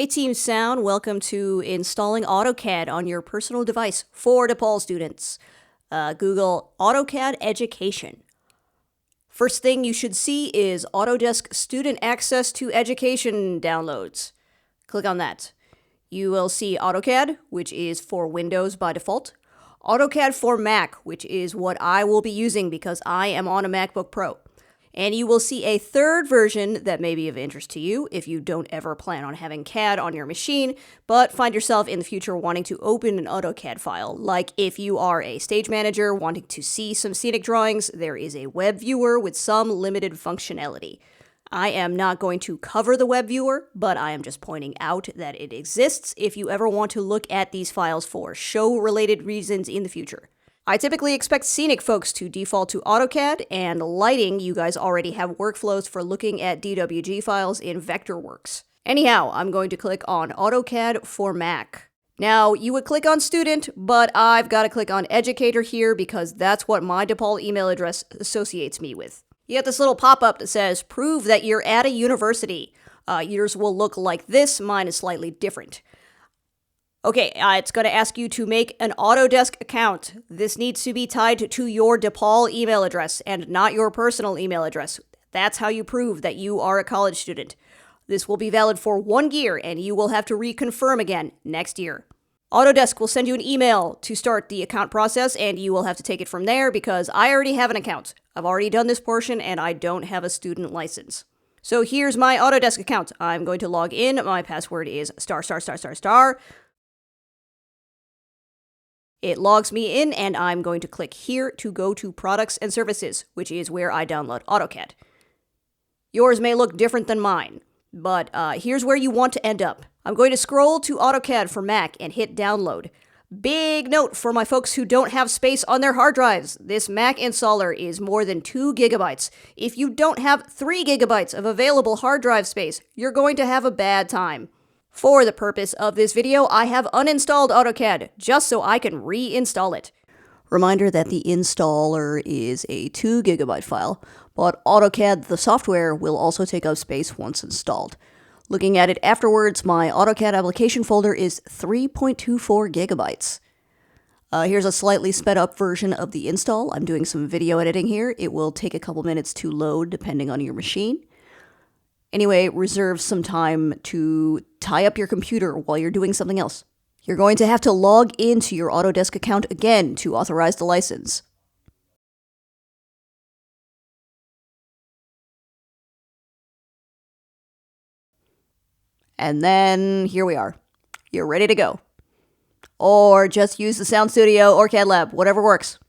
Hey Team Sound, welcome to installing AutoCAD on your personal device for DePaul students. Google AutoCAD Education. First thing you should see is Autodesk Student Access to Education downloads. Click on that. You will see AutoCAD, which is for Windows by default. AutoCAD for Mac, which is what I will be using because I am on a MacBook Pro. And you will see a third version that may be of interest to you if you don't ever plan on having CAD on your machine, but find yourself in the future wanting to open an AutoCAD file. Like if you are a stage manager wanting to see some scenic drawings, there is a web viewer with some limited functionality. I am not going to cover the web viewer, but I am just pointing out that it exists if you ever want to look at these files for show-related reasons in the future. I typically expect scenic folks to default to AutoCAD, and lighting, you guys already have workflows for looking at DWG files in Vectorworks. Anyhow, I'm going to click on AutoCAD for Mac. Now, you would click on Student, but I've got to click on Educator here because that's what my DePaul email address associates me with. You get this little pop-up that says, prove that you're at a university. Yours will look like this, mine is slightly different. Okay, it's going to ask you to make an Autodesk account. This needs to be tied to your DePaul email address and not your personal email address. That's how you prove that you are a college student. This will be valid for 1 year, and you will have to reconfirm again next year. Autodesk will send you an email to start the account process, and you will have to take it from there because I already have an account. I've already done this portion, and I don't have a student license. So here's my Autodesk account. I'm going to log in. My password is ********. It logs me in, and I'm going to click here to go to Products and Services, which is where I download AutoCAD. Yours may look different than mine, but here's where you want to end up. I'm going to scroll to AutoCAD for Mac and hit Download. Big note for my folks who don't have space on their hard drives. This Mac installer is more than 2 gigabytes. If you don't have 3 gigabytes of available hard drive space, you're going to have a bad time. For the purpose of this video, I have uninstalled AutoCAD, just so I can reinstall it. Reminder that the installer is a 2 gigabyte file, but AutoCAD, the software, will also take up space once installed. Looking at it afterwards, my AutoCAD application folder is 3.24 gigabytes. Here's a slightly sped up version of the install. I'm doing some video editing here. It will take a couple minutes to load depending on your machine. Anyway, reserve some time to tie up your computer while you're doing something else. You're going to have to log into your Autodesk account again to authorize the license. And then here we are. You're ready to go. Or just use the Sound Studio or CAD Lab, whatever works.